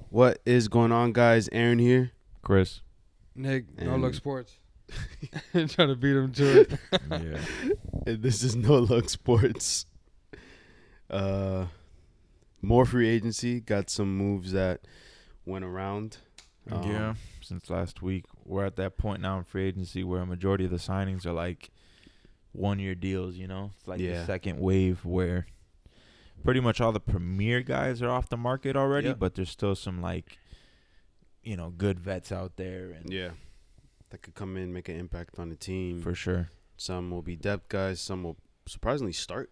What is going on, guys? Aaron here. Chris. Nick, No And- Look Sports. Trying to beat him to it. Yeah. And this is No Look Sports. More free agency. Got some moves that went around. Yeah. Since last week, we're at that point now in free agency where a majority of the signings are like 1-year deals, you know? It's like the second wave where pretty much all the premier guys are off the market already, but there's still some good vets out there. And that could come in, make an impact on the team. For sure. Some will be depth guys. Some will surprisingly start.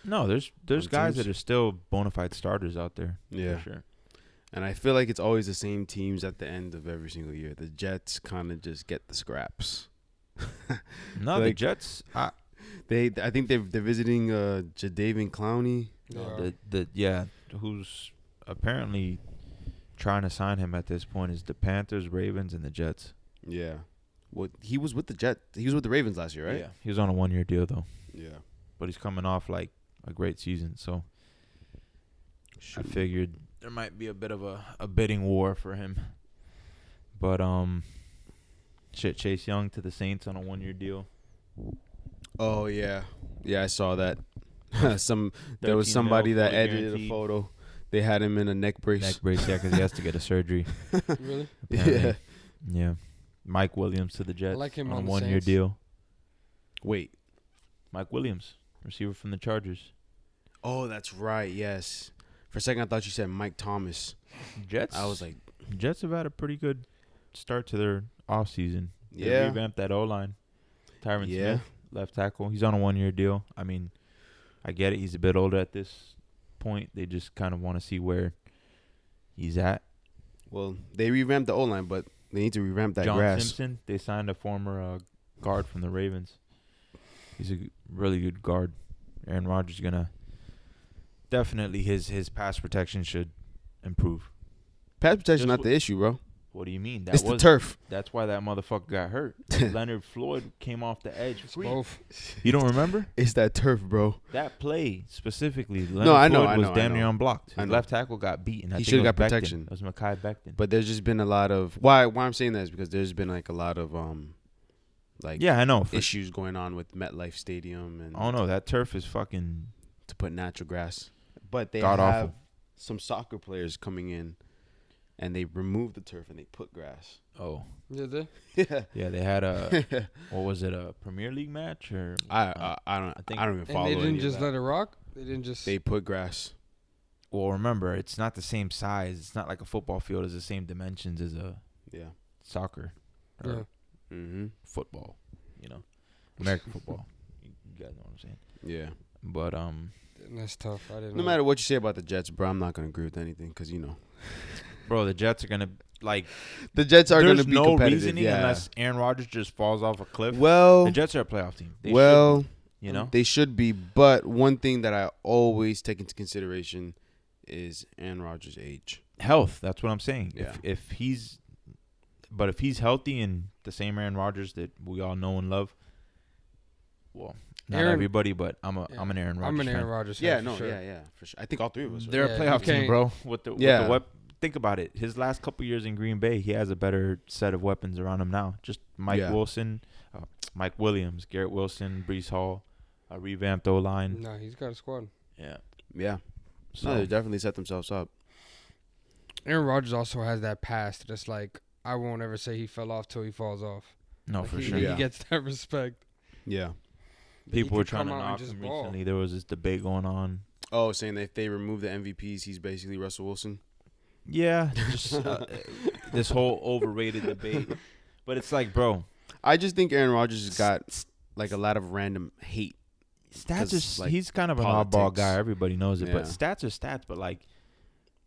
No, there's guys teams. that are still bona fide starters out there. Yeah. For sure. And I feel like it's always the same teams at the end of every single year. The Jets kind of just get the scraps. No, the Jets. I think they're visiting Jadeveon Clowney. Who's apparently trying to sign him at this point is the Panthers, Ravens, and the Jets. Yeah. Well, he was with the Jets. He was with the Ravens last year, right? Yeah. He was on a 1-year deal though. Yeah. But he's coming off like a great season, so I figured there might be a bit of a bidding war for him. But Chase Young to the Saints on a 1-year deal. Oh yeah, I saw that. There was somebody that edited guaranteed. a photo. They had him in a neck brace. Yeah, because he has to get a surgery. Really? Apparently. Yeah. Mike Williams to the Jets I like him on a on the 1-year Saints. deal. Wait. Mike Williams, receiver from the Chargers. Oh, that's right. Yes. For a second, I thought you said Mike Thomas. Jets. I was like, Jets have had a pretty good start to their offseason. They yeah, revamped that O-line. Tyron Yeah. Smith, left tackle. He's on a 1-year deal. I mean, I get it. He's a bit older at this point. They just kind of want to see where he's at. well, they revamped the O-line, but they need to revamp that John grass. Simpson, they signed a former guard from the Ravens. He's a really good guard. Aaron Rodgers is going to definitely his pass protection should improve. Pass protection Just not the issue, bro. What do you mean? It's the turf. That's why that motherfucker got hurt. Leonard Floyd came off the edge. It's both. You don't remember? It's that turf, bro. That play specifically, Leonard No, I know, Floyd I was know, damn I near know. unblocked. I His know. left tackle got beaten. I He think should've it was got protection. Becton. It was Mekhi Becton. But there's just been a lot of why I'm saying that is because there's been like a lot of Yeah, I know. issues going on with MetLife Stadium and Oh no, that turf is fucking to put natural grass. But they God have awful. some soccer players coming in, and they removed the turf and they put grass. oh. Did they? Yeah, Yeah, they had a what was it, a Premier League match or I don't even And follow. they any didn't of just that. let it rock? They didn't just... They put grass. well, remember, it's not the same size. It's not like a football field is the same dimensions as a Yeah. soccer or Yeah. Mm-hmm. football, American football. You guys know what I'm saying. Yeah. But That's tough. I didn't No know. matter what you say about the Jets, bro, I'm not gonna agree with anything because bro, the Jets are gonna the Jets are there's gonna be no competitive. reasoning Yeah. unless Aaron Rodgers just falls off a cliff. Well, The Jets are a playoff team. They well, should, they should be. But one thing that I always take into consideration is Aaron Rodgers' age. health. That's what I'm saying. Yeah. If he's healthy and the same Aaron Rodgers that we all know and love, well, not Aaron- everybody, but I'm an Aaron Rodgers I'm an Aaron fan. Rodgers fan. Yeah, for no, sure. yeah, for sure. I think all three of us. Right? They're Yeah, a playoff you team, can't- bro. With the Yeah. think about it. His last couple years in Green Bay, he has a better set of weapons around him now. Just Mike Williams, Garrett Wilson, Breece Hall, a revamped O-line. Nah, he's got a squad. Yeah. Yeah. So No, they definitely set themselves up. Aaron Rodgers also has that past that's like, I won't ever say he fell off till he falls off. no, Like, for he, sure. Yeah. He gets that respect. Yeah. That he People were could trying to come out and knock just him ball. recently. There was this debate going on. Oh, saying that if they remove the MVPs, he's basically Russell Wilson. Yeah, just this whole overrated debate. But it's like, bro, I just think Aaron Rodgers has got like a lot of random hate. stats 'Cause, are like, he's kind of an politics. oddball guy. Everybody knows it. But Yeah. stats are stats. But, like,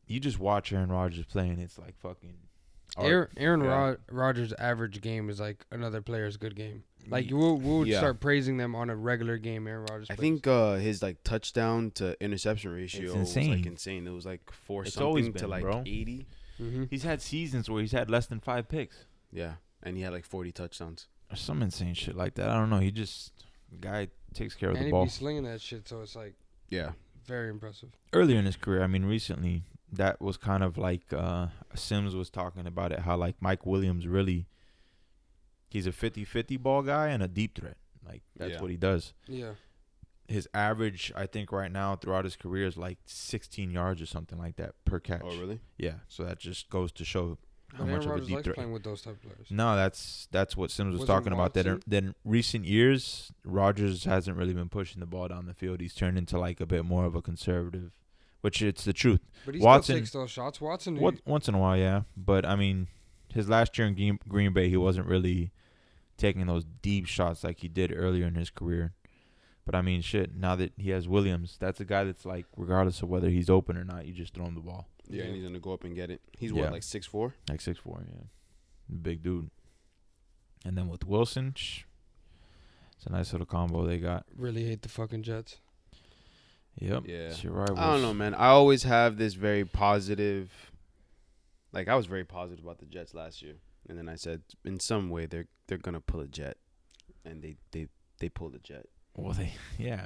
you just watch Aaron Rodgers play, and it's like fucking art. Aaron Yeah. Rodgers' average game is like another player's good game. Like, we'll Yeah. start praising them on a regular game Aaron Rodgers I plays. think his like touchdown to interception ratio was insane. like insane. It was like It's always something to been, like bro. 80. He's had seasons where he's had less than 5 picks. Yeah, and he had like 40 touchdowns. Or some insane shit like that. I don't know. He just guy takes care of And the he ball. be slinging that shit, so it's like Yeah. very impressive. Earlier in his career, I mean, recently that was kind of like Sims was talking about it, how like Mike Williams really, he's a 50-50 ball guy and a deep threat. Like that's what he does. Yeah. His average, I think, right now throughout his career is like 16 yards or something like that per catch. Oh, really? Yeah. So that just goes to show how But much Aaron of a Rodgers deep likes threat. playing with those type of players. No, that's what Sims was Wasn't talking about. Watson? Then recent years, Rodgers hasn't really been pushing the ball down the field. He's turned into like a bit more of a conservative, which it's the truth. But he Watson still takes those shots. Watson. once in a while, yeah. But I mean, his last year in Green Bay, he wasn't really taking those deep shots like he did earlier in his career. But I mean, shit, now that he has Williams, that's a guy that's like, regardless of whether he's open or not, you just throw him the ball. Yeah, and he's going to go up and get it. He's Yeah. what, like 6'4"? Like 6'4", yeah. Big dude. And then with Wilson, it's a nice little combo they got. Really hate the fucking Jets. Yep. Yeah. It's your rivals. I don't know, man. I always have this very positive. Like, I was very positive about the Jets last year. And then I said, in some way, they're going to pull a Jet. And they pulled a Jet. Well, I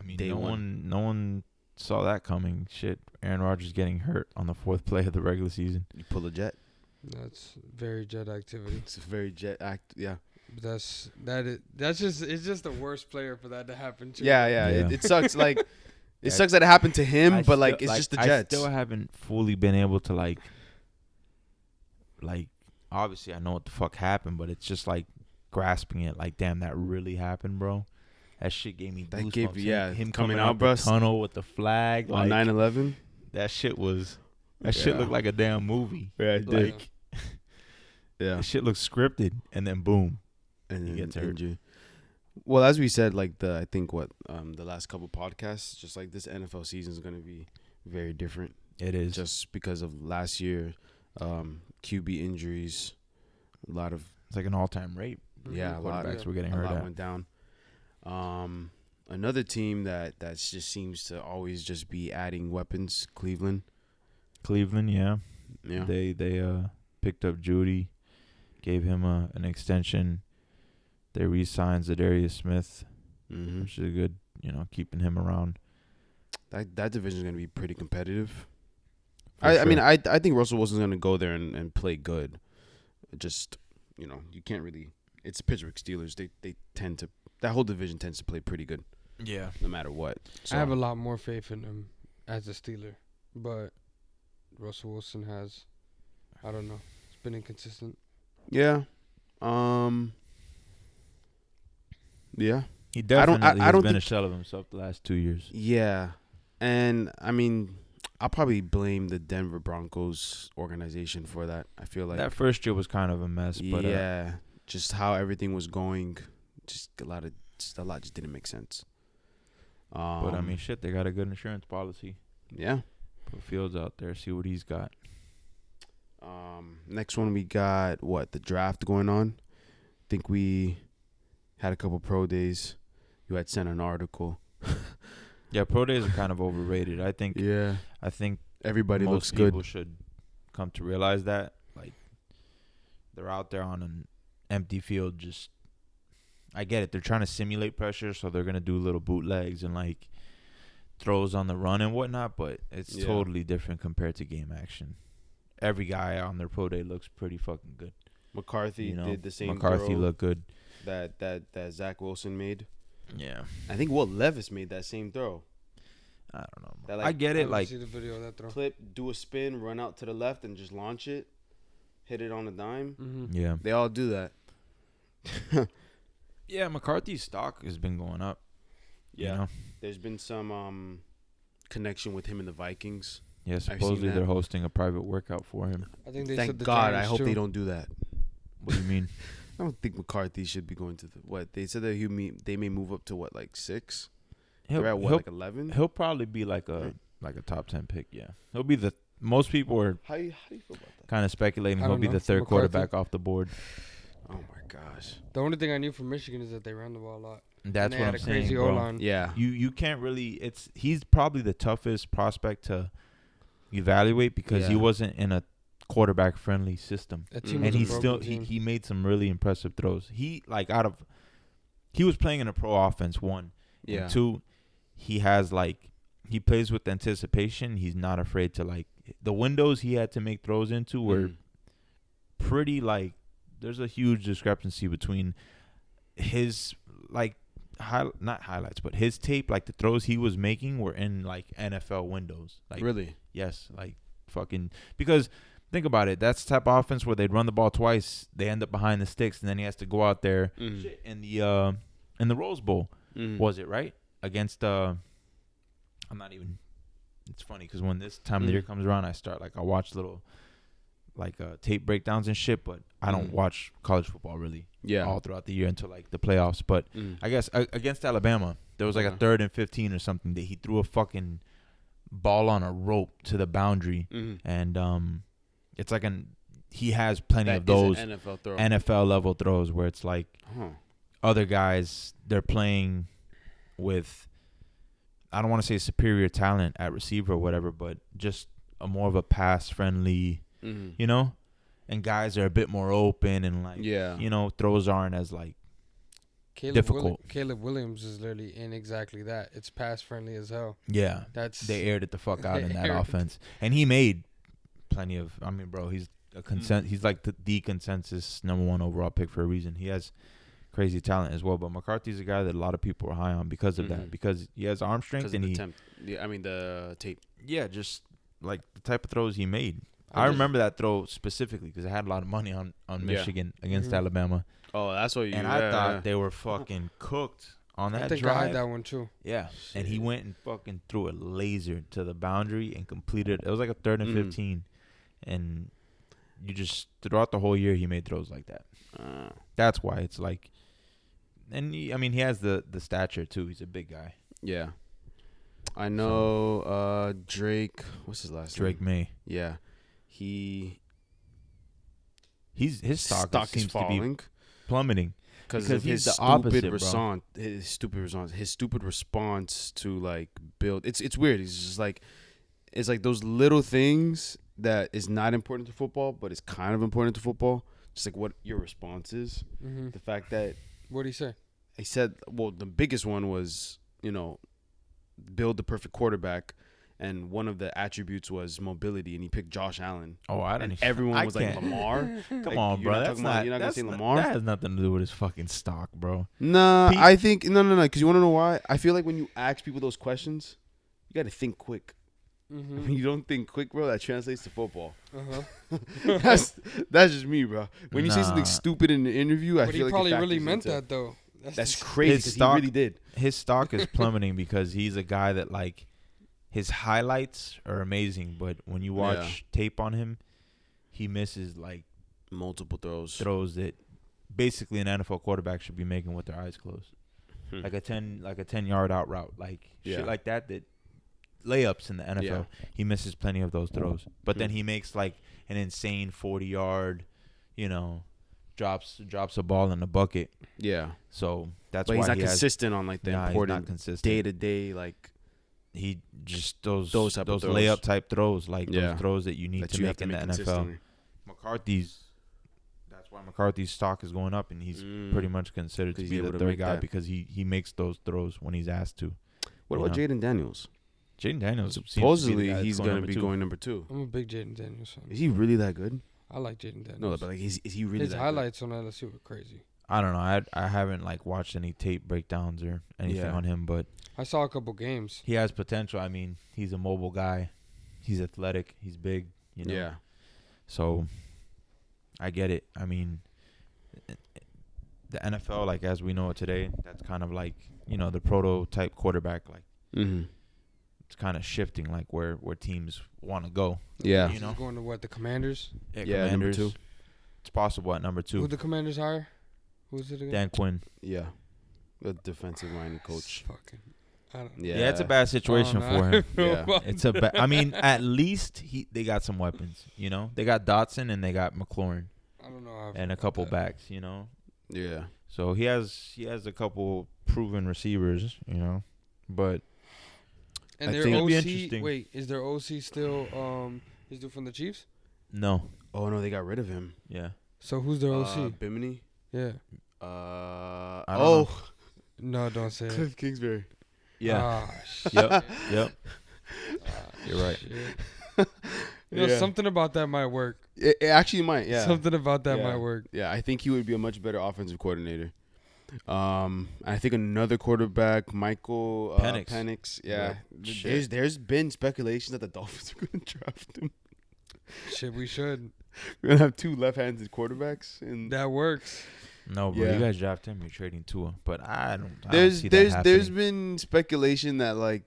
mean, Day no one. one saw that coming. Shit, Aaron Rodgers getting hurt on the 4th play of the regular season. You pull a Jet. That's very Jet activity. It's a very Jet act. Yeah. It's just the worst player for that to happen to. Yeah. It sucks. Like, it Yeah. sucks that it happened to him, I but, like, still- it's just the Jets. I still haven't fully been able to, like, obviously I know what the fuck happened, but it's just, like, grasping it. Like, damn, that really happened, bro. That shit gave me That goosebumps. gave you- yeah, him coming coming out, out bro. the tunnel with the flag. On Like, 9/11? that shit looked like a damn movie. Yeah, it did. Like, Yeah. that shit looked scripted, and then boom. And He then gets hurt. injured. Well, as we said, like the last couple podcasts, just like this NFL season is going to be very different, It is. just because of last year, QB injuries, a lot of It's like an all-time rate. yeah, a lot Quarterbacks were getting a hurt lot at. went down. Another team that just seems to always just be adding weapons, Cleveland. Cleveland, yeah. Yeah, They picked up Judy, gave him an extension. They re-signed Zadarius Smith, mm-hmm. which is good, keeping him around. That division is going to be pretty competitive. For I sure. mean, I think Russell Wilson's going to go there and play good. Just, you can't really. It's the Pittsburgh Steelers. They tend to. That whole division tends to play pretty good, Yeah. no matter what. So, I have a lot more faith in him as a Steeler, but Russell Wilson has, I don't know, it's been inconsistent. yeah, yeah, He definitely I has don't been a think- shell of himself the last 2 years. yeah, and I mean, I'll probably blame the Denver Broncos organization for that. I feel like That first year was kind of a mess, but yeah, just how everything was going, just a lot just didn't make sense. but I mean, shit, they got a good insurance policy. yeah. Put Fields out there, see what he's got. Next one we got the draft going on. Think we had a couple pro days. You had sent an article. Yeah, pro days are kind of overrated. I think Yeah, everybody most looks people good. should come to realize that. Like, they're out there on an empty field. Just, I get it. They're trying to simulate pressure, so they're gonna do little bootlegs and like throws on the run and whatnot. But it's Yeah. totally different compared to game action. Every guy on their pro day looks pretty fucking good. McCarthy did the same McCarthy throw looked good. that Zach Wilson made. Yeah, I think Will Levis made that same throw. I don't know. That, I like, get I it. didn't Like, see the video of that throw. Clip, do a spin, run out to the left, and just launch it. Hit it on a dime. Mm-hmm. yeah, They all do that. yeah. McCarthy's stock has been going up. Yeah. You know? There's been some connection with him and the Vikings. Yeah, seen supposedly that. they're hosting a private workout for him. I think they Thank said the God. I Giants, hope too. they don't do that. What do you mean? I don't think McCarthy should be going to they said that they may move up to like 6. They're at like 11. He'll probably be like a top 10 pick. Yeah, he'll be the most people are How do you feel about that? kind of speculating I he'll don't be know. the third McCarthy? quarterback off the board. Oh my gosh. The only thing I knew from Michigan is that they ran the ball a lot. That's and they what had I'm a crazy saying, bro. O-line. Yeah. You can't really. He's probably the toughest prospect to evaluate because he Yeah. wasn't in a quarterback friendly system, That team Mhm. was and a he's broken still team. he made some really impressive throws. He was playing in a pro offense, one. Yeah. And two, he has like he plays with anticipation. He's not afraid to, like, the windows he had to make throws into were pretty, like, there's a huge discrepancy between his, like, not highlights, but his tape, like the throws he was making were in, like, NFL windows. Like, really? Yes, like, fucking, because think about it. That's the type of offense where they'd run the ball twice, they end up behind the sticks, and then he has to go out there in the Rose Bowl. Was it right against I'm not even. It's funny because when this time of the year comes around, I watch little, like, tape breakdowns and shit, but I don't watch college football really. Yeah. All throughout the year until, like, the playoffs. But I guess against Alabama, there was like a 3rd and 15 or something that he threw a fucking ball on a rope to the boundary, and it's like he has plenty of those NFL level throws where it's like other guys, they're playing with, I don't want to say superior talent at receiver or whatever, but just a more of a pass friendly, you know, and guys are a bit more open and, like, you know, throws aren't as, like, difficult. Caleb Williams is literally in exactly that. It's pass friendly as hell. Yeah, they aired it the fuck out in that offense, and he made plenty of. I mean, bro, he's He's like the consensus #1 overall pick for a reason. He has crazy talent as well. But McCarthy's a guy that a lot of people are high on because of that. Because he has arm strength and the tape. Yeah, just like the type of throws he made. I remember that throw specifically because I had a lot of money on Michigan against Alabama. Oh, that's what you. And I thought they were fucking cooked on that drive. I think I had that one too. Yeah, and he went and fucking threw a laser to the boundary and completed. It was like a 3rd and 15, and you just throughout the whole year he made throws like that. That's why it's like, and he has the stature too. He's a big guy. Yeah, I know. Drake, what's his last name? Drake May. Yeah, his stock seems is falling. To be plummeting because of his stupid response to like build. It's weird. It's just like those little things that is not important to football, but it's kind of important to football. Just like what your response is. The fact that. What did he say? He said, well, the biggest one was, build the perfect quarterback. And one of the attributes was mobility, and he picked Josh Allen. Oh, I don't. And everyone was like Lamar. Come on, bro. You're not gonna say Lamar. That has nothing to do with his fucking stock, bro. Nah, I think no. Because you want to know why? I feel like when you ask people those questions, you got to think quick. When you don't think quick, bro, that translates to football. That's just me, bro. When you say something stupid in the interview, I feel like he probably really meant that though. That's crazy. Because he really did. His stock is plummeting because he's a guy that like. His highlights are amazing, but when you watch tape on him, he misses like multiple throws that basically an NFL quarterback should be making with their eyes closed, like a 10-yard out route, like shit like that layups in the NFL. Yeah. He misses plenty of those throws, but then he makes like an insane 40-yard, drops a ball in the bucket. Yeah. So that's why he's not consistent on like the important day-to-day like. He just those layup type throws, like those throws that you need to make in the NFL. That's why McCarthy's stock is going up, and he's pretty much considered to be the third guy because he makes those throws when he's asked to. What about Jaden Daniels? Jaden Daniels supposedly he's going to be going number 2. I'm a big Jaden Daniels fan. Is he really that good? I like Jaden Daniels. No, but like is he really? His highlights on LSU were crazy. I don't know. I haven't like watched any tape breakdowns or anything on him, but I saw a couple games. He has potential. I mean, he's a mobile guy. He's athletic. He's big. Yeah. So I get it. I mean, the NFL, like as we know it today, that's kind of like the prototype quarterback. Like it's kind of shifting, like where teams want to go. Yeah. Going to what, the Commanders? Yeah, Commanders. Number 2. It's possible at number 2. Who the Commanders hire? Who's it again? Dan Quinn. Yeah. The defensive-minded coach. Yeah, it's a bad situation for him. It's I mean, at least they got some weapons, They got Dotson and they got McLaurin. I don't know. And a couple backs, Yeah. So he has a couple proven receivers, But and their OC, wait, is their OC still is from the Chiefs? No. Oh no, they got rid of him. Yeah. So who's their OC? Bimini? Yeah. I don't know. No, don't say Cliff Kingsbury. Yeah. Ah, shit. Yep. You're right. Shit. You know, Yeah. something about that might work. It actually might. Yeah. Something about that Yeah. might work. Yeah, I think he would be a much better offensive coordinator. I think another quarterback, Michael Penix. Yeah, there's been speculation that the Dolphins are going to draft him. Shit, we should. We're gonna have two left-handed quarterbacks, and That works. No, bro. Yeah. You guys draft him. You're trading Tua, but I don't there's see that happening. there's been speculation that like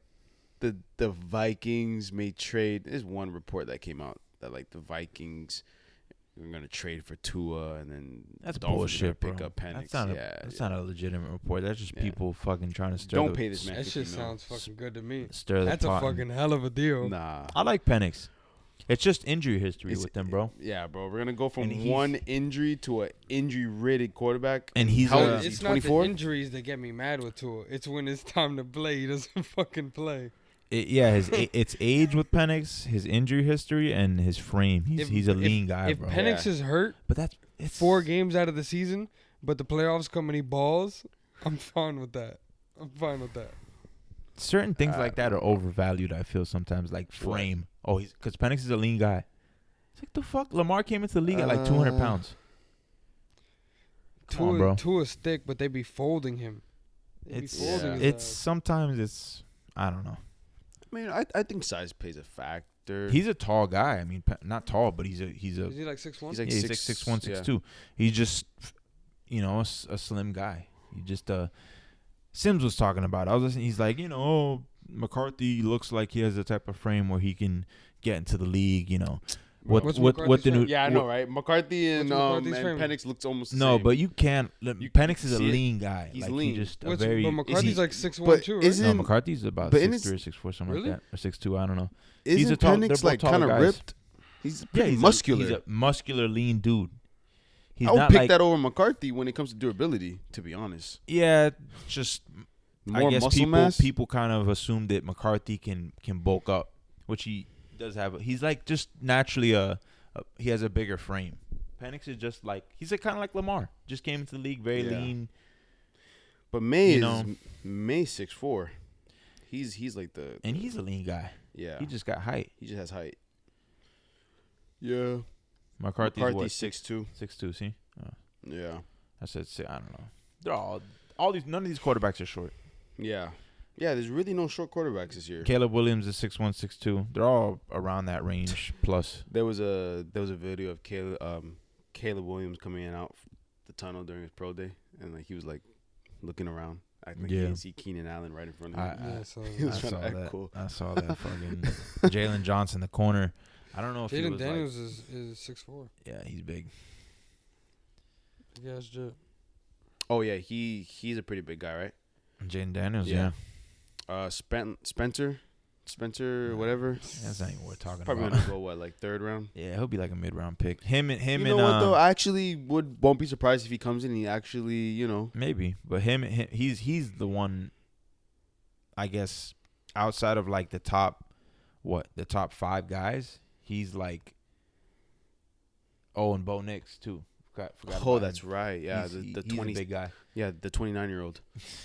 the Vikings may trade. There's one report that came out that like the Vikings are gonna trade for Tua, and then That's the Dolphins are gonna bullshit, bro. pick up Penix. That's not a legitimate report. That's just Yeah. people fucking trying to stir. Don't pay this man. That shit 50 mil. sounds fucking good to me. Stir the That's a pot. fucking hell of a deal. Nah. I like Penix. It's just injury history It's- with them, bro. Yeah, bro. We're gonna go from And he's- one injury to an injury-ridden quarterback. And he's How old a- is he? It's not 24. the injuries that get me mad with Tua. It's when it's time to play, he doesn't fucking play. It's age with Penix, his injury history, and his frame. He's a lean guy, If bro. Penix is hurt But it's 4 games out of the season, but the playoffs come and he balls, I'm fine with that. certain things like that are overvalued. I feel sometimes, like frame. Oh, because Penix is a lean guy. It's like the fuck. Lamar came into the league at like 200 pounds. Come on, bro. Tua's thick, but they be folding him. It's sometimes it's I don't know. I mean, I think size plays a factor. He's a tall guy. I mean, not tall, but he's a Is he like 6'1"? He's like he's like 6'1", 6'2". He's just a slim guy. He just Sims was talking about it. I was listening. He's like, McCarthy looks like he has the type of frame where he can get into the league. What What's the McCarthy's new? frame? Yeah, I know, right? McCarthy and McCarthy's frame? Penix looks almost the No, same. but you can't. Penix is a see it? lean guy. He's like, lean. He just But very. McCarthy's like 6'1", but too, right? isn't- No, McCarthy's about but in 6'3" or his- 6'4", something Really? like that, or 6'2". I don't know. Isn't He's a tall- they're Penix both like taller kind of guys. ripped? He's pretty He's muscular. He's a muscular, lean dude. He's I would not pick like that over McCarthy when it comes to durability. To be honest, yeah, just more I guess muscle mass. people kind of assume that McCarthy can bulk up, which he does have. He's like just naturally he has a bigger frame. Penix is just like he's kind of like Lamar. Just came into the league very Yeah. lean. But May You is know. May 6'4". He's like the And he's a lean guy. yeah. He just got height. He just has height. Yeah. McCarthy's McCarthy's what? 6'2". 6'2", see? Yeah. I said I don't know. They're all these none of these quarterbacks are short. Yeah. Yeah, there's really no short quarterbacks this year. Caleb Williams is 6'1", 6'2". They're all around that range plus. There was a video of Caleb Williams coming in out the tunnel during his pro day, and like he was like looking around, acting like he Yeah. didn't see Keenan Allen right in front of him. Yeah, so He was I trying saw to act that. cool. I saw that fucking Jalen Johnson, the corner. I don't know if he Jaden was Daniels is 6'4". yeah, he's big. Big ass jet. Oh yeah, he's a pretty big guy, right? Jaden Daniels, Yeah. yeah. Spencer, whatever. That's not even worth talking Probably about. gonna go like 3rd round. Yeah, he'll be like a mid-round pick. Him You and know what though? I actually won't be surprised if he comes in and he actually, maybe, but him he's the one. I guess outside of like the top 5 guys, he's like. Oh, and Bo Nix too. Forgot Oh, about that's him. right. Yeah, He's the a 20 big guy. Yeah, the 29-year-old.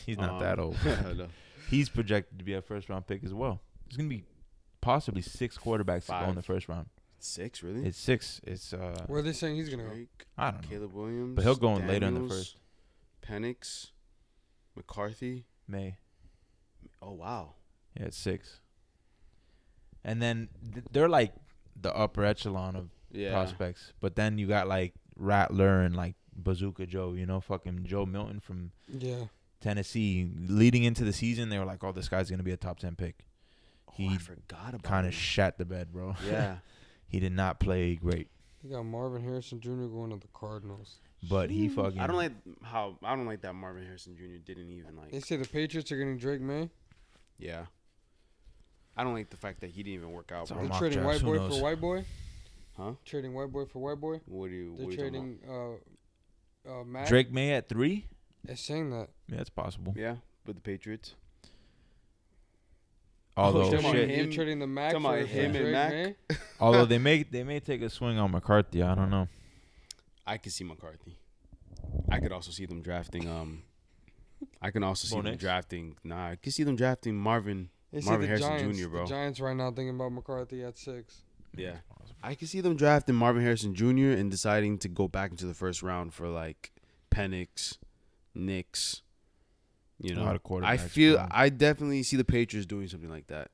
He's not that old. No. He's projected to be a first-round pick as well. There's gonna be possibly 6 quarterbacks to go in the 5. first round. 6, really? It's 6. It's Where are they saying he's gonna go? Drake, I don't know. Caleb Williams, But he'll go in later in the Daniels, first. Penix, McCarthy. May. Oh wow. Yeah, it's 6. And then they're like the upper echelon of Yeah. prospects. But then you got like Rattler and like Bazooka Joe, fucking Joe Milton from Yeah. Tennessee. Leading into the season, they were like, "Oh, this guy's gonna be a top 10 pick." I forgot about Kind him. of shat the bed, bro. Yeah. He did not play great, They got Marvin Harrison Jr. going to the Cardinals. but he fucking. I don't like that Marvin Harrison Jr. didn't even like. They say the Patriots are getting Drake May. Yeah. I don't like the fact that he didn't even work out. It's Bro. all They're mock trading drafts, white who boy knows? for white boy. Huh? Trading white boy for white boy. What are you? They're what are you talking trading Matt. Drake May at 3. They're saying that. Yeah, it's possible. about? Yeah, with the Patriots. Although Come on, shit, You're trading the Mac come for, on, for him and Drake Mac. May. although they may take a swing on McCarthy. I don't know. I could see McCarthy. I could also see them drafting I can also see Bo them Nix? drafting. I can see them drafting Marvin They say Marvin the Harrison Giants, Jr., bro. The Giants right now thinking about McCarthy at 6. Yeah. I can see them drafting Marvin Harrison Jr. and deciding to go back into the first round for like Penix, Knicks. You A lot know, of quarterbacks, bro. I definitely see the Patriots doing something like that.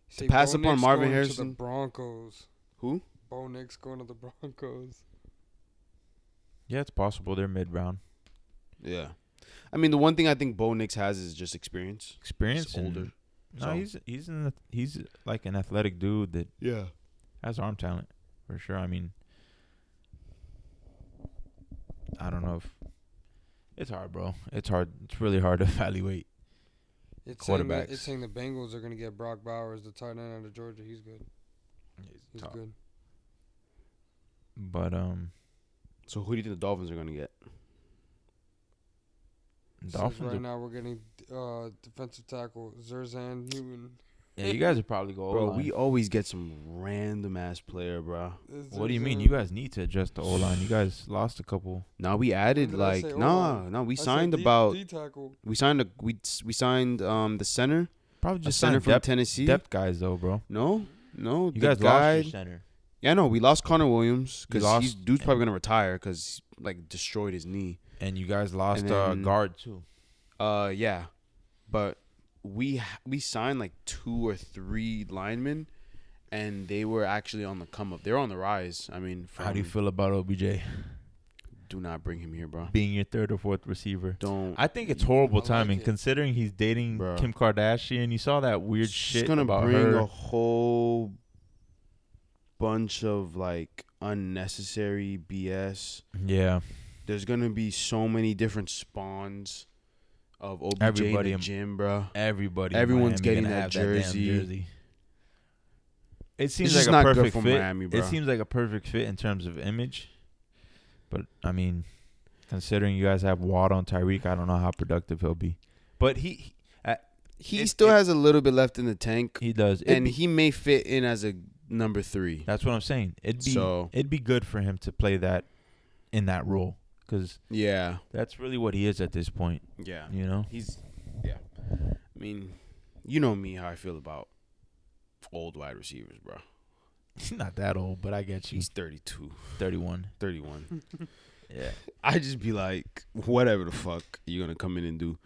See, pass Bo upon Nix Marvin going Harrison? to the Broncos. Who? Bo Nix going to the Broncos. Yeah, it's possible they're mid-round. Yeah. I mean, the one thing I think Bo Nix has is just experience. Experience He's older. No, So- he's like an athletic dude that Yeah. has arm talent for sure. I mean, I don't know if it's hard, bro. It's hard. It's really hard to evaluate. It's Quarterbacks. saying the Bengals are going to get Brock Bowers, the tight end out of Georgia. He's good. He's good. But So who do you think the Dolphins are going to get? Says Dolphins. right now we're getting defensive tackle Zerzan Newton. Yeah, you guys would probably go. Bro, O-line. we always get some random ass player, bro. What do you mean? You guys need to adjust the O-line. You guys lost a couple. Now we added When did I like say no, O-line? no. We I said signed D- about D tackle. we signed the center, Probably a just center signed from depth, Tennessee. depth guys though, bro. No, You the guys guy. lost your center. Yeah, no, we lost Connor Williams You because lost- dude's probably gonna retire because like destroyed his knee. And you guys lost And then- guard too. Yeah, but we signed like 2 or 3 linemen, and they were actually on the come up. They were on the rise. I mean, How do you feel about OBJ Do not bring him here, bro. being your third or fourth receiver? Don't. I think it's horrible I like timing it. considering he's dating Bro. Kim Kardashian. You saw that weird It's shit gonna about bring her. a whole bunch of like unnecessary BS. Yeah, There's gonna be so many different spawns of OBJ Everybody in in- the gym, bro. everybody. in Everyone's Miami getting gonna that have damn jersey. It seems just like a not good perfect for fit. Miami, bro. It seems like a perfect fit in terms of image, but I mean, considering you guys have Watt on Tyreek, I don't know how productive he'll be. But he He has a little bit left in the tank, does, and he may fit in as a number 3. That's what I'm saying. It'd be good for him to play that in that role because Yeah, that's really what he is at this point. yeah. You know, Yeah. I mean, you know me how I feel about old wide receivers, bro. he's not that old, but I get you. He's 32, 31. 31. Yeah, I just be like, whatever the fuck you're gonna come in and do.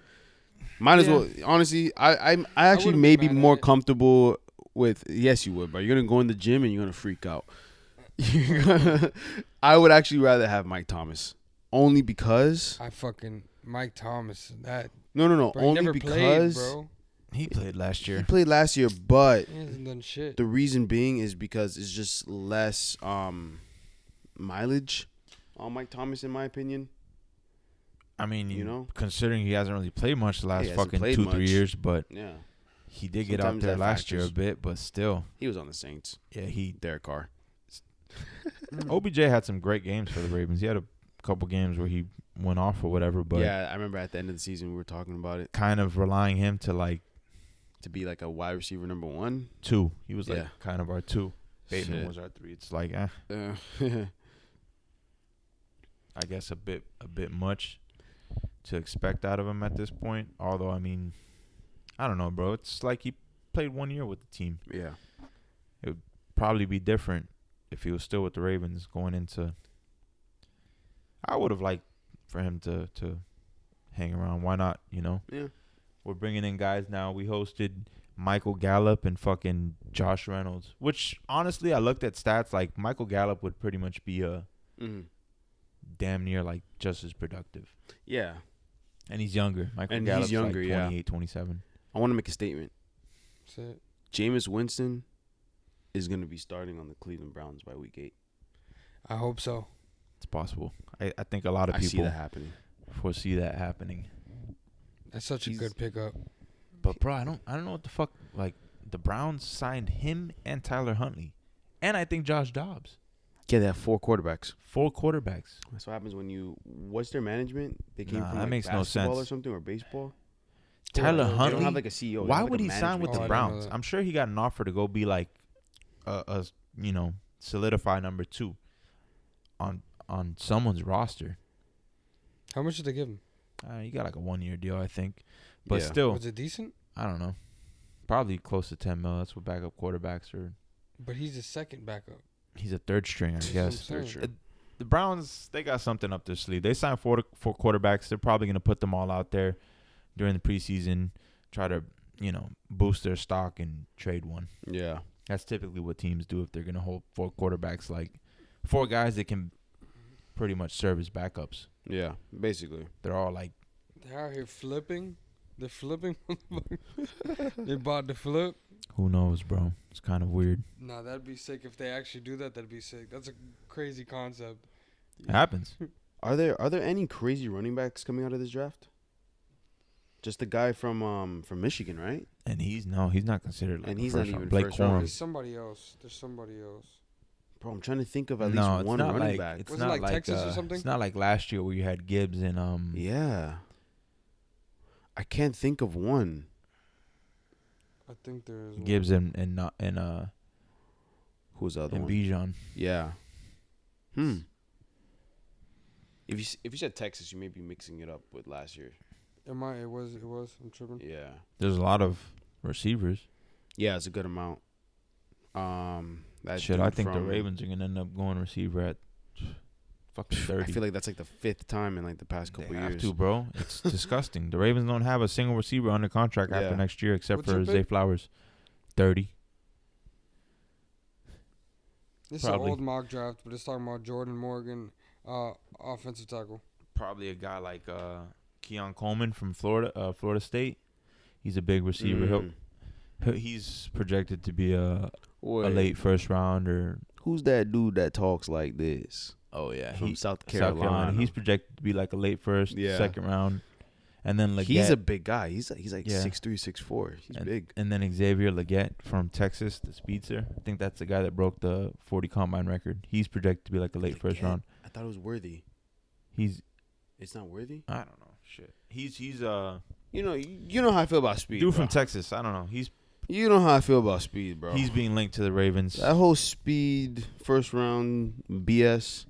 Might as well. Honestly, I actually wouldn't may be be mad at more it. comfortable with. Yes, you would, bro. You're gonna go in the gym and you're gonna freak out. I would actually rather have Mike Thomas, only because. Mike Thomas. That No. bro, he Only never because played, bro. he played last he year. played last year, but He hasn't done shit. the reason being is because it's just less mileage on Mike Thomas, in my opinion. I mean, You know? considering he hasn't really played much the last he hasn't fucking played 2-3 much. years, but Yeah, he did get out Sometimes there that last year a factors. bit. But still, he was on the Saints. yeah, he Derek Carr. OBJ had some great games for the Ravens. He had a couple games where he went off or whatever, but Yeah, I remember at the end of the season we were talking about it, kind of relying him to like to be like a wide receiver number 1. 2. He was like Yeah. kind of our 2. Bateman Shit. was our 3. It's like, I guess a bit much to expect out of him at this point. Although, I mean, I don't know, bro. It's like he played 1 year with the team. Yeah. Probably be different if he was still with the Ravens going into. I would have liked for him to hang around. Why not? You know. Yeah. We're bringing in guys now. We hosted Michael Gallup and fucking Josh Reynolds. Which honestly, I looked at stats like Michael Gallup would pretty much be damn near like just as productive. Yeah. And he's younger. Michael And Gallup's he's younger, like yeah. 28, 27. I want to make a statement. That's it. Jameis Winston is going to be starting on the Cleveland Browns by week 8. I hope so. It's possible. I think a lot of I see people that happening. foresee that happening. That's such a He's- good pickup. But bro, I don't know what the fuck. Like the Browns signed him and Tyler Huntley, and I think Josh Dobbs. Yeah, they have 4 quarterbacks. 4 quarterbacks. That's what happens when you. What's their management? They came Nah, from that like makes no basketball sense. or something or baseball. Tyler They don't They Huntley. don't have like a CEO. They Why have, like, would a he sign with management the Oh, I didn't know Browns? that. I'm sure he got an offer to go be like a solidify number 2 on someone's roster. How much did they give him? You got like a 1-year deal, I think. But Yeah. still, Was it decent? I don't know. Probably close to 10 mil. That's what backup quarterbacks are. But he's the second backup. He's a third string, I That's what guess. I'm saying. The Browns, they got something up their sleeve. They signed four quarterbacks. They're probably going to put them all out there during the preseason, try to, boost their stock and trade one. Yeah. That's typically what teams do if they're going to hold 4 quarterbacks, like 4 guys that can pretty much serve as backups. Yeah, basically. They're all like. They're out here flipping. They're flipping. They bought the flip. Who knows, bro? It's kind of weird. Nah, that'd be sick if they actually do that. That'd be sick. That's a crazy concept. It happens. Are there any crazy running backs coming out of this draft? Just the guy from Michigan, right? And he's not considered. Like And he's first not round. even Blake first round. Corum. There's somebody else. Bro, I'm trying to think of at No, least it's one not running like- back. It's Was it not like Texas or something? It's not like last year where you had Gibbs and Yeah. I can't think of one. I think there's Gibbs and Who's the other one? Bijan. Yeah. If you said Texas, you may be mixing it up with last year. It was. I'm tripping. Yeah. There's a lot of receivers. Yeah, it's a good amount. That Shit, dude I think the from- Ravens are gonna end up going receiver at fucking 30. I feel like that's like the 5th time in like the past couple They years. have to, bro. It's disgusting. The Ravens don't have a single receiver under contract Yeah. after next year except What's for your Zay pick? Flowers. 30. This Probably. is an old mock draft, but it's talking about Jordan Morgan, offensive tackle. Probably a guy like Keon Coleman from Florida State. He's a big receiver. He's projected to be a late first round or. Who's that dude that talks like this? Oh yeah, From South Carolina. He's projected to be like a late first, second round, and then Leggett. He's a big guy. He's like Yeah. 6'3", 6'4". He's big. And then Xavier Leggett from Texas, the speedster. I think that's the guy that broke the 40 combine record. He's projected to be like a late first round. I thought it was Worthy. It's not Worthy? I don't know. Shit. He's You know how I feel about speed. dude bro. from Texas. I don't know. You know how I feel about speed, bro. He's being linked to the Ravens. That whole speed first round BS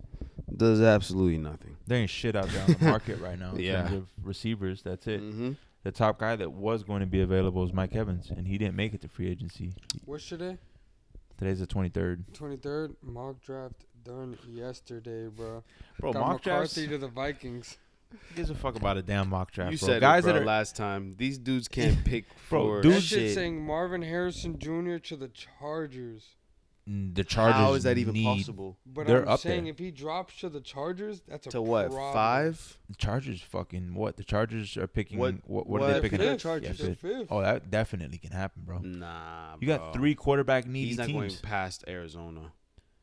does absolutely nothing. There ain't shit out there on the market right now in Yeah. terms of receivers. That's it. Mm-hmm. The top guy that was going to be available is Mike Evans, and he didn't make it to free agency. What's today? Today's the 23rd. 23rd mock draft done yesterday, bro. Bro, Got mock drafts. McCarthy to the Vikings. Who gives a fuck about a damn mock draft, You bro? said Guys it, bro, that are last time. These dudes can't pick Bro, for dude, That shit shit. saying Marvin Harrison Jr. to the Chargers. the Chargers. How is that even need- possible? But They're I'm up saying there. if he drops to the Chargers, that's a To what? problem. 5? The Chargers fucking what? The Chargers are picking. What- What are they what picking? pick? Up? Chargers. Yeah, They're fifth. fifth. Oh, that definitely can happen, bro. Nah, You got 3 quarterback needy He's not teams. going past Arizona.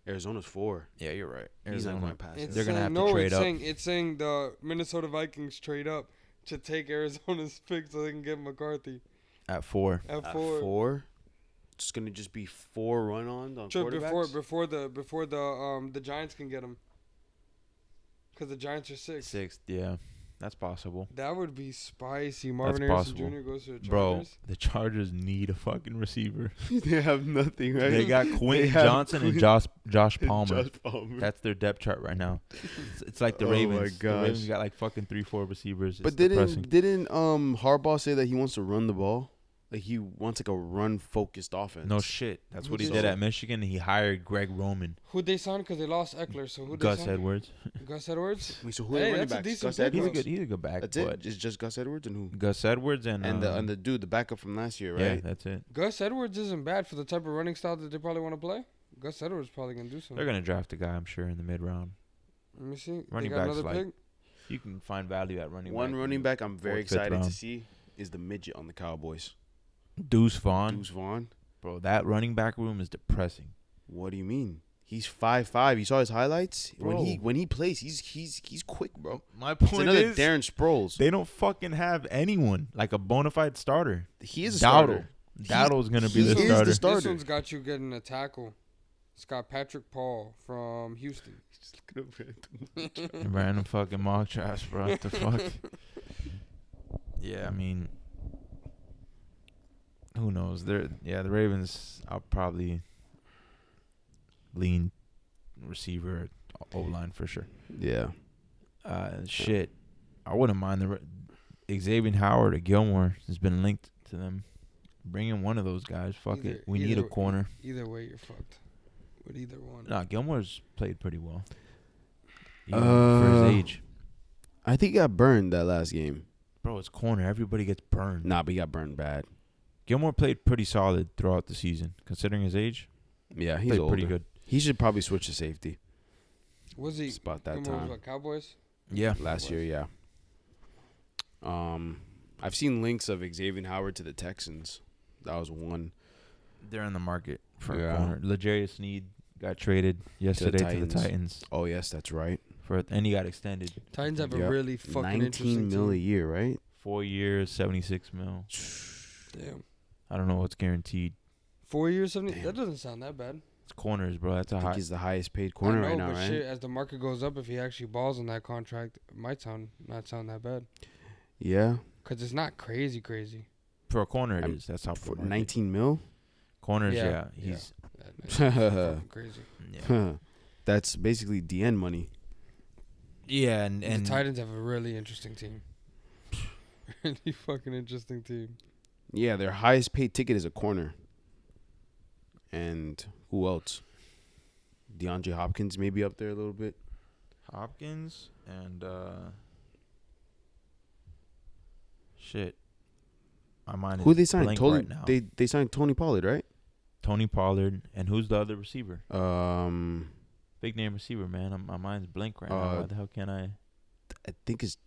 Arizona's 4. Yeah, you're right. He's not Arizona. going past It's They're gonna saying- have to trade it's up. Saying, it's saying the Minnesota Vikings trade up to take Arizona's pick so they can get McCarthy At 4. at At 4. 4? It's going to just be 4 run-ons on Sure, quarterbacks? before the Giants can get him. Because the Giants are 6. 6th, yeah. That's possible. That would be spicy. Marvin That's Harrison possible. Jr. goes to the Bro, Chargers. the Chargers need a fucking receiver. They have nothing, right? They got Quentin have Johnson and Quentin- Josh Palmer. Josh Palmer. That's their depth chart right now. It's like the Oh my Ravens. The Ravens gosh. got like fucking 3-4 receivers. But It's depressing. didn't Harbaugh say that he wants to run the ball? Like he wants like a run-focused offense. No shit. That's what he So- did at Michigan. He hired Greg Roman, Who'd they sign? Because they lost Eckler. So who'd Gus they sign? Edwards. Gus Edwards? Wait, so who are Hey, the running that's a backs? decent Gus pick, He's a Edwards? good. He's a good back. That's but it? It's just Gus Edwards and who? Gus Edwards and The dude, the backup from last year, yeah, right? that's it. Gus Edwards isn't bad for the type of running style that they probably want to play. Gus Edwards probably going to do something. They're gonna draft a guy, I'm sure, in the mid round. Let me see. Running they got backs another like pick? You can find value at running One back. running back I'm very 4th, 5th excited to round. see is the midget on the Cowboys. Deuce Vaughn. Deuce Vaughn. Bro, that running back room is depressing. What do you mean? He's 5'5". You saw his highlights? Bro. When he plays, he's quick, bro. My It's point another is, Darren Sproles. they don't fucking have anyone like a bona fide starter. He is a starter. Dowdle's gonna be he the is starter. the starter. This one's got you getting a tackle. It's got Patrick Paul from Houston. Random fucking mock trash, bro. What the fuck? Yeah, I mean, who knows? The Ravens. I'll probably lean receiver, O line for sure. Yeah. Shit. I wouldn't mind Xavier Howard or Gilmore has been linked to them. Bring in one of those guys. Fuck it. We need a corner. Either way, you're fucked with either one. Nah, Gilmore's played pretty well. Even for his age. I think he got burned that last game. Bro, it's corner. Everybody gets burned. Nah, but he got burned bad. Gilmore played pretty solid throughout the season, considering his age. Yeah, he's played older. pretty good. He should probably switch to safety. Was he? It's about that Gilmore time. was what, Cowboys? Yeah. Last year, yeah. I've seen links of Xavier Howard to the Texans. That was one. They're in the market for Yeah. a corner. L'Jarius Sneed got traded yesterday to the Titans. Oh, yes, that's right. And he got extended. Titans have Yep. a really fucking 19 interesting mil a team. year, right? 4 years, 76 mil. Damn. I don't know what's guaranteed. 4 years, 70. Damn. That doesn't sound that bad. It's corners, bro. That's a I think high. he's the highest paid corner I know, right now, but right? shit, as the market goes up, if he actually balls on that contract, it might not sound that bad. Yeah. Because it's not crazy. For a corner, it I'm- is. That's how For for 19 mil? corners. Yeah, Yeah, yeah. he's That's fucking crazy. yeah. That's basically DN money. Yeah, and The Titans have a really interesting team. Really fucking interesting team. Yeah, their highest paid ticket is a corner. And who else? DeAndre Hopkins maybe up there a little bit. Hopkins and shit. My mind is Who they signed? blank Totally. right now. They signed Tony Pollard, right? Tony Pollard, and who's the other receiver? Um, Big name receiver, man. My mind's blank right now. How the hell can I? I think it's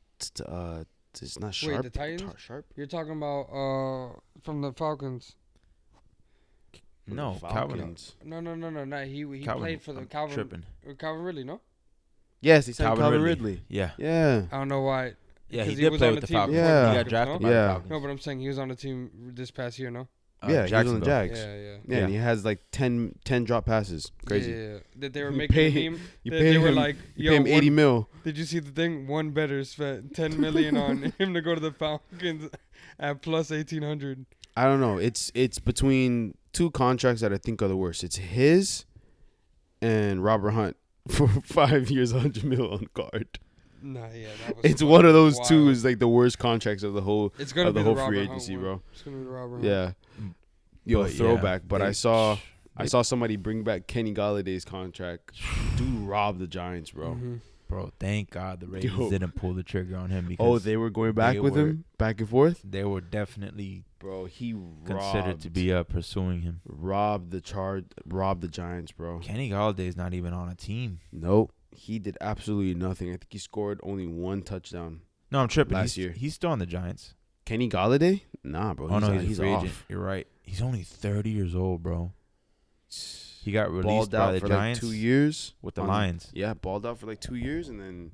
not Sharp. the Titans? Sharp. You're talking about from the Falcons. No, Falcons. No. Not he Calvin, played for the I'm Calvin. tripping. Calvin Ridley, no? Yes, they signed Calvin Calvin Ridley. Ridley. Yeah, Yeah. I don't know why. yeah. 'Cause He did was play on with the the team Falcons. before He the got Falcons, drafted no? by Yeah. the Falcons. No, but I'm saying he was on the team this past year, no? Yeah, he was on the Jacksonville. Jags. Yeah. Yeah, and he has like 10 drop passes. Crazy. Yeah. That they were You making pay- a meme. You that pay they were him. like, You pay him 80 mil. Did you see the thing? One bettor spent $10 million on him to go to the Falcons at plus 1,800. I don't know. It's between two contracts that I think are the worst. It's his and Robert Hunt for 5 years, 100 mil on guard. Nah, yeah, that was It's one of those two wild. is like the worst contracts of the whole It's gonna of be the whole Robert free Hunt agency, one. bro. It's gonna be the Robert Hunt. Yeah. Yo, But throwback. But I saw they- somebody bring back Kenny Galladay's contract. Dude robbed the Giants, bro. Mhm. Bro, thank God the Ravens Yo. didn't pull the trigger on him because Oh, they were going back they with were- him, back and forth. they were definitely Bro, he considered to be pursuing him. robbed the Giants, bro. Kenny Galladay's not even on a team. Nope, he did absolutely nothing. I think he scored only one touchdown. No, I'm tripping. Last year. He's still on the Giants. Kenny Galladay? Nah, bro. Oh no, not- he's a free off. agent. You're right. He's only 30 years old, bro. He got released Balled by out the for Giants like 2 years with the on- Lions. Yeah, balled out for like 2 years and then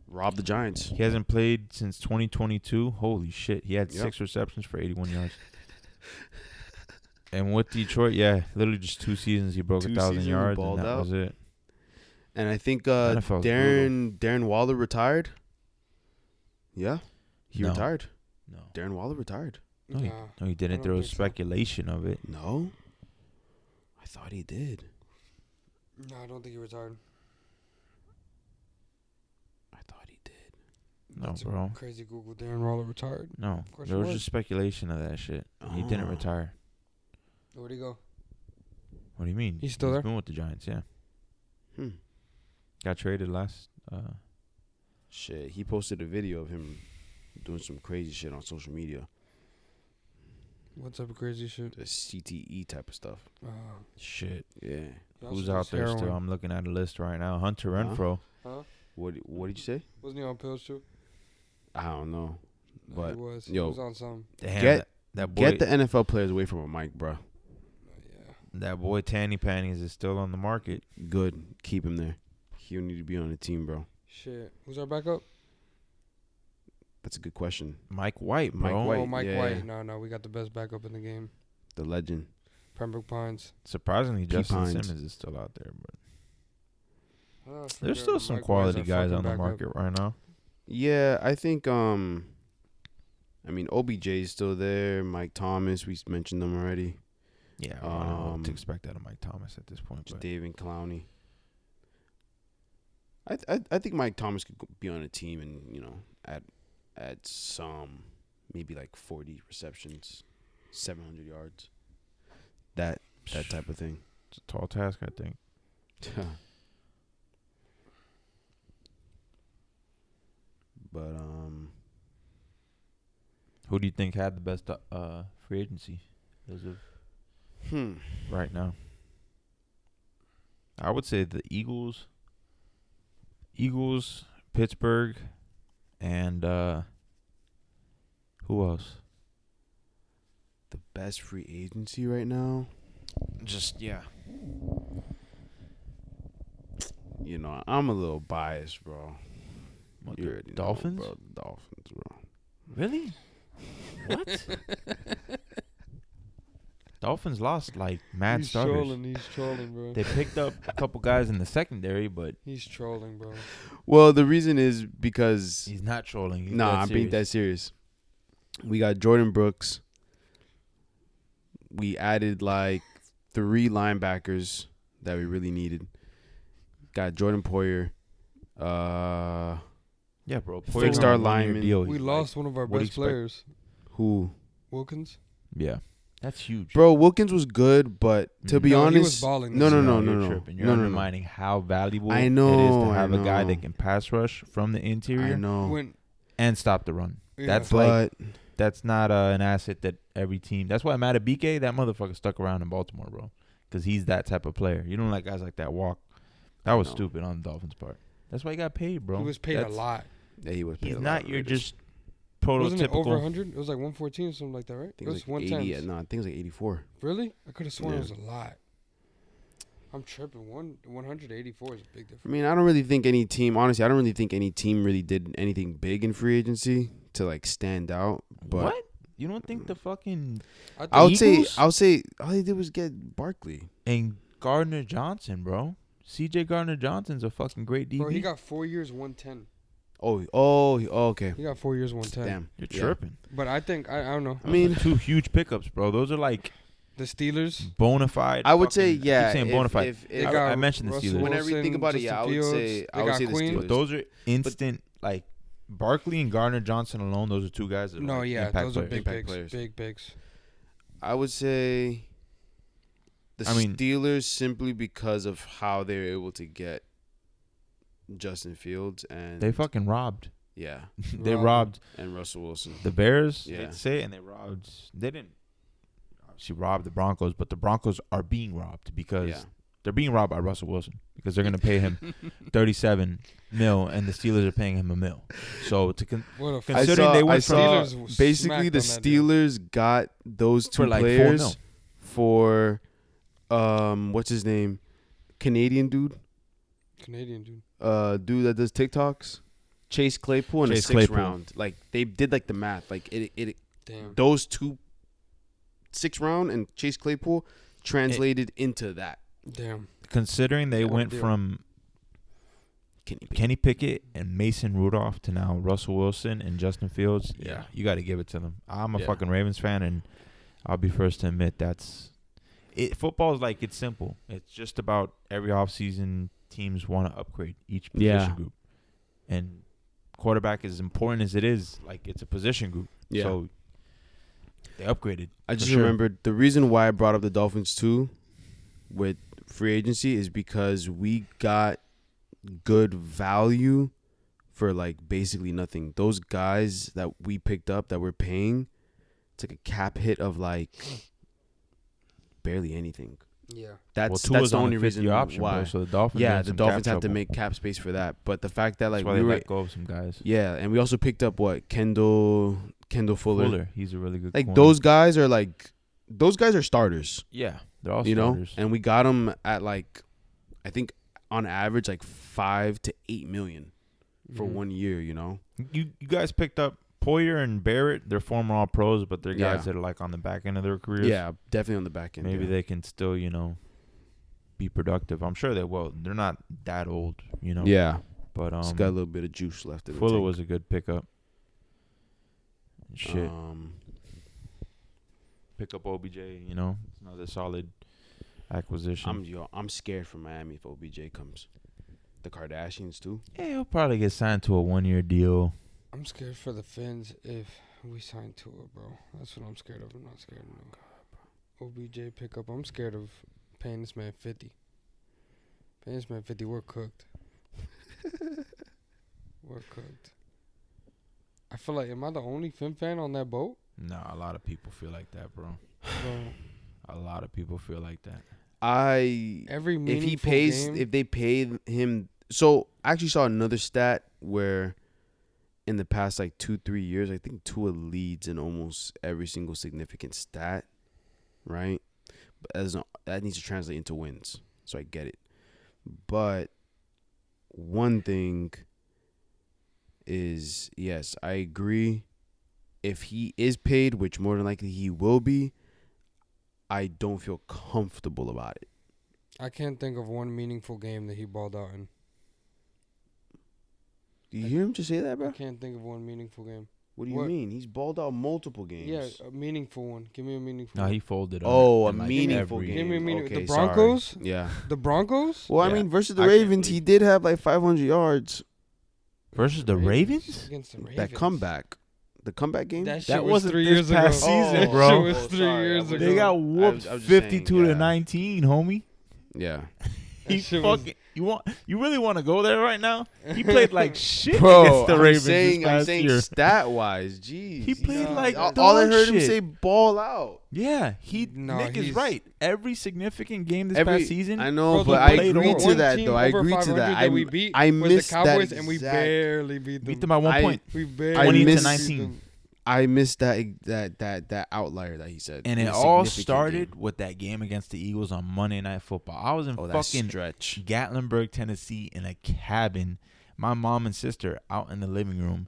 robbed the Giants. He hasn't played since 2022. Holy shit. He had Yep. 6 receptions for 81 yards. And with Detroit, yeah, literally just 2 seasons he broke 2 1,000 seasons, yards balled and that out. was it. And I think NFL's Darren Waller retired. Yeah, he No. retired. No. Darren Waller retired. No, he, Nah. no, he didn't. don't There was think so. speculation of it. No, I thought he did. No, I don't think he retired. I thought he did. No, That's a bro. Crazy Google. Darren Waller retired. No, course there he was was. just speculation of that shit. He didn't Oh. retire. Where'd he go? What do you mean? He's still there? been with the Giants, yeah. Hmm. Got traded last. Shit, he posted a video of him doing some crazy shit on social media. What type of crazy shit? The CTE type of stuff. Shit. Yeah. He also Who's out does there still? heroin. I'm looking at a list right now. Hunter Huh? Renfro. Huh? What did you say? Wasn't he on pills too? I don't know. No, But, he was. yo, He was on some. Damn, Get- that boy. Get the NFL players away from a mic, bro. Yeah. That boy Tanny Panties is still on the market. Good. Keep him there. He'll need to be on the team, bro. Shit. Who's our backup? That's a good question. Mike White, Mike bro. White. Oh, Mike yeah. White. No, we got the best backup in the game. The legend. Pembroke Pines. Surprisingly, Justin Pines. Simmons is still out there, but Oh, I there's forgot still some Mike White's quality our guys fucking on the backup. market right now. Yeah, I think I mean OBJ is still there. Mike Thomas, we mentioned them already. Yeah, I don't know what to Um, expect out of Mike Thomas at this point. But David Clowney. I think Mike Thomas could be on a team and at some maybe like 40 receptions, 700 yards. That type of thing. It's a tall task, I think. But who do you think had the best free agency as of right now? I would say the Eagles, Pittsburgh, and who else? The best free agency right now? Just, yeah. I'm a little biased, bro. What, You the already know, Dolphins? bro. The Dolphins, bro. Really? What? Dolphins lost like mad He's starters. He's trolling, bro. They picked up a couple guys in the secondary, but He's trolling, bro. Well, the reason is because he's not trolling. He's I'm being that serious. We got Jordan Brooks. We added like 3 linebackers that we really needed. Got Jordan Poyer. Yeah, bro. 6-star lineman. We lost one of our best players. Who? Wilkins. Yeah, that's huge. Bro, Wilkins was good, but to be honest, he was balling. no. You're tripping. You're undermining how valuable it is to have a guy that can pass rush from the interior I know. and stop the run. Yeah. That's not an asset that every team. That's why Matabike, that motherfucker stuck around in Baltimore, bro, because he's that type of player. You don't let guys like that walk. That was stupid on the Dolphins' part. That's why he got paid, bro. He was paid a lot. Yeah, he was paid a lot. He's not your Raiders. just prototypical. Wasn't it over 100? It was like 114 or something like that, right? I think it was like 110. 80. No, I think it was like 84. Really? I could have sworn Yeah. it was a lot. I'm tripping. 184 is a big difference. I mean, I don't really think any team. Honestly, I don't really think any team really did anything big in free agency to like stand out. But What? You don't think the fucking I would Eagles? say all they did was get Barkley. and Gardner Johnson, bro? C.J. Gardner Johnson's a fucking great DB. Bro, he got 4 years, 110. Oh, okay. He got 4 years, 110. Damn, You're yeah. tripping. But I think I don't know. I mean, 2 huge pickups, bro. Those are like The Steelers. bona fide. I would say fucking- yeah. I keep saying bona fide. If, They if, got I mentioned the Russell Steelers. Whenever you think about it, yeah, I would Justin say Fields, I would they say got the Queen. Steelers. But those are instant, like Barkley and Gardner Johnson alone. Those are 2 guys that are No, like yeah, impact those are players. big Impact bigs. players. Big bigs. I would say the Steelers simply because of how they were able to get Justin Fields and They fucking robbed. yeah, They robbed and Russell Wilson. the Bears. Yeah. They'd say it, and they didn't obviously rob the Broncos, but the Broncos are being robbed because Yeah. they're being robbed by Russell Wilson because they're going to pay him $37 million, and the Steelers are paying him $1 million. So What a Considering they went I saw Steelers basically the smacked on that deal. Steelers got those 2 for like $4 players million. for what's his name, Canadian dude, Canadian dude. dude that does TikToks, Chase Claypool in Chase a 6th Claypool. round. Like they did like the math, like it Damn. those 2 6th round and Chase Claypool translated into that. Damn. Considering they What a went deal. from Kenny Pickett and Mason Rudolph to now Russell Wilson and Justin Fields, Yeah. you got to give it to them. I'm a Yeah. fucking Ravens fan, and I'll be first to admit that's it. Football is like it's simple. It's just about every offseason teams want to upgrade each position Yeah. group, and quarterback is as important as it is. Like it's a position group, Yeah. so they upgraded. I for just sure. remembered the reason why I brought up the Dolphins too with free agency is because we got good value for like basically nothing. Those guys that we picked up that we're paying, it's like a cap hit of like barely anything. Yeah. That's Tua's the on a only fifth-year reason option, why. bro, so the Dolphins Yeah, are in the some Dolphins cap have to trouble. make cap space for that. But the fact that like That's why we they were let go of some guys. yeah, and we also picked up what Kendall Fuller. He's a really good Like corner. those guys are starters. Yeah, they're all You starters. know, and we got them at like, I think on average like 5 to 8 million for Mhm. 1 year. You know, You guys picked up Poyer and Barrett. They're former All Pros, but they're guys Yeah. that are like on the back end of their careers. yeah, definitely on the back end. maybe yeah. they can still, be productive. I'm sure they will. They're not that old, Yeah, But it's got a little bit of juice left in the Fuller tank. was a good pickup. Shit, pick up OBJ. It's another solid acquisition. I'm scared for Miami if OBJ comes. The Kardashians too. Yeah, he'll probably get signed to a 1-year deal. I'm scared for the Finns if we sign Tua, bro. That's what I'm scared of. I'm not scared of no OBJ pickup. I'm scared of paying this man 50. Paying this man 50, we're cooked. We're cooked. I feel like, am I the only Finn fan on that boat? Nah, a lot of people feel like that, bro. Bro, A lot of people feel like that. every meaningful game. If they pay him. So I actually saw another stat where in the past like 2-3 years, I think Tua leads in almost every single significant stat, right? But that needs to translate into wins. So I get it. But one thing is, yes, I agree. If he is paid, which more than likely he will be, I don't feel comfortable about it. I can't think of one meaningful game that he balled out in. Do you hear him just say that, I bro? can't think of one meaningful game. What do you mean? He's balled out multiple games. Yeah, a meaningful one. Give me a meaningful No, one. he folded on Oh, it a in, like, meaningful every- game. Give me a meaningful. Okay, The Broncos? sorry. Yeah. The Broncos? Well, I Yeah. mean, versus the I can't Ravens, he believe- did have like 500 yards. Versus the Ravens? Against the Ravens. That comeback. The comeback game? That shit That was wasn't 3 this years ago. past season, Oh, bro. That shit was Oh, 3 sorry, years I ago. They got I whooped was just 52 saying, to yeah. 19, homie. Yeah. That He shit was- fucking you really want to go there right now? He played like shit Bro, against the I'm Ravens saying, this I'm past saying year. stat-wise, jeez. He played like all dog I heard him shit. say ball out. Yeah, No, Nick is he's- right. Every significant game this past season, I know, Bro, the but I played agree over. to one that, team though. I over agree to 500 that. we beat I was missed the Cowboys, that and we exact- barely beat them. beat them by 1 point. We barely 20 to missed- 19. I missed that outlier that he said. And in it a all significant started game. with that game against the Eagles on Monday Night Football. I was in that fucking stretch. Gatlinburg, Tennessee, in a cabin. My mom and sister out in the living room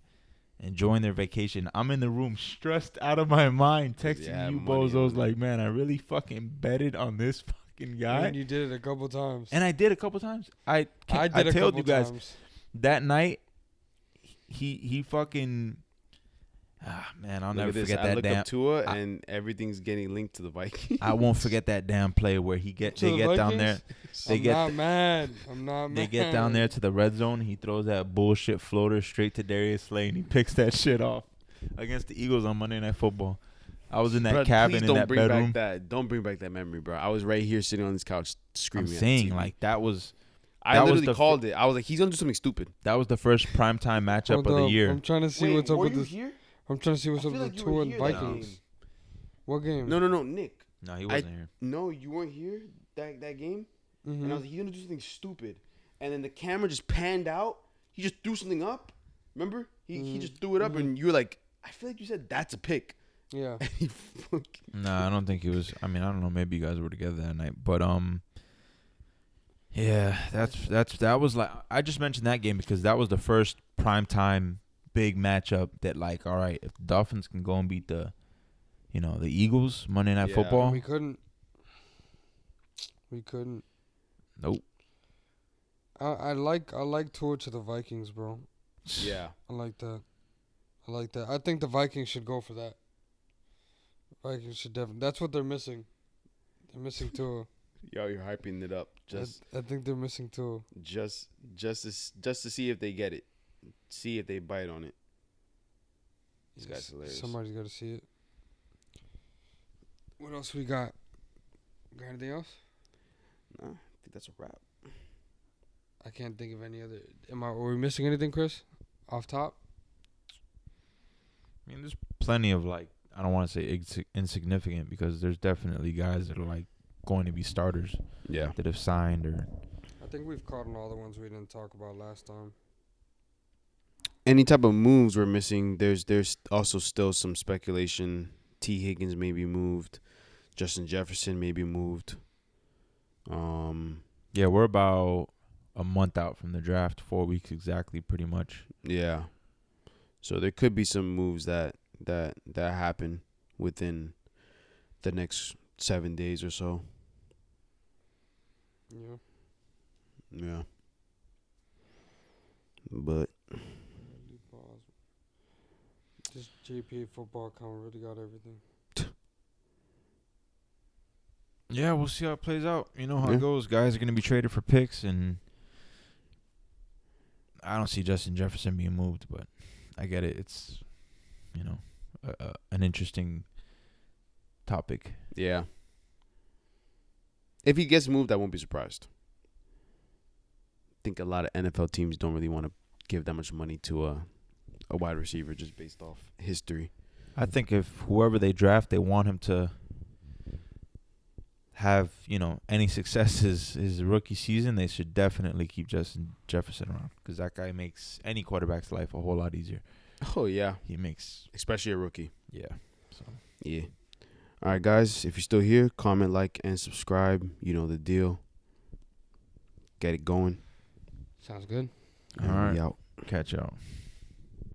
enjoying their vacation. I'm in the room stressed out of my mind, texting Yeah, you money bozos on like, man, I really fucking betted on this fucking guy. And you did it a couple times. And I did a couple times. I did a told couple you guys times. that night. He fucking man, I'll Look never at this. forget I that look damn. up Tua, and everything's getting linked to the Vikings. I won't forget that damn play where they To the get down there. Vikings? They I'm get not mad. I'm not mad. They get down there to the red zone. He throws that bullshit floater straight to Darius Slay, and he picks that shit off against the Eagles on Monday Night Football. I was in that Bro, cabin please in don't that bring bedroom. Don't bring back that memory, bro. I was right here sitting on this couch I'm screaming. saying at the TV. like that was I that was literally the called it. I was like, he's gonna do something stupid. the first primetime matchup Hold of the up. year. I'm trying to see what's up with this. here? I'm trying to see what's I up feel with like the you were Tua and here that Vikings. game. What game? No, Nick. No, he wasn't here. No, you weren't here that game. Mhm. And I was like, he's gonna do something stupid. And then the camera just panned out. He just threw something up. Remember? He just threw it up, and you were like, I feel like you said that's a pick. Yeah. And he fucking- No, I don't think he was. I mean, I don't know. Maybe you guys were together that night, but yeah, that was like I just mentioned that game because that was the first primetime big matchup that like, all right, if the Dolphins can go and beat the Eagles Monday Night Yeah. Football. We couldn't. We couldn't. Nope. I like Tua to the Vikings, bro. yeah. I like that. I think the Vikings should go for that. Vikings should definitely. That's what they're missing. They're missing Tua. Yo, you're hyping it up I think they're missing Tua. just to see if they get it. See if they bite on it. This guy's hilarious. Somebody's got to see it. What else we got? Got anything else? Nah, I think that's a wrap. I can't think of any other. Are we missing anything, Chris? Off top? I mean, there's plenty of like I don't want to say insignificant because there's definitely guys that are like going to be starters Yeah. that have signed or I think we've caught on all the ones we didn't talk about last time. Any type of moves we're missing, there's also still some speculation. T. Higgins may be moved. Justin Jefferson may be moved. yeah, we're about a month out from the draft, 4 weeks exactly, pretty much. Yeah. So there could be some moves that happen within the next 7 days or so. Yeah. Yeah. But This JPA football account really got everything. Yeah, we'll see how it plays out. You know how Yeah. it goes. Guys are going to be traded for picks, and I don't see Justin Jefferson being moved, but I get it. It's, an interesting topic. Yeah. If he gets moved, I won't be surprised. I think a lot of NFL teams don't really want to give that much money to a wide receiver just based off history. I think if whoever they draft, they want him to have, any success his rookie season, they should definitely keep Justin Jefferson around because that guy makes any quarterback's life a whole lot easier. Oh, yeah. He makes... Especially a rookie. Yeah. So. Yeah. All right, guys. If you're still here, comment, like, and subscribe. You know the deal. Get it going. Sounds good. All right. Out. Catch y'all.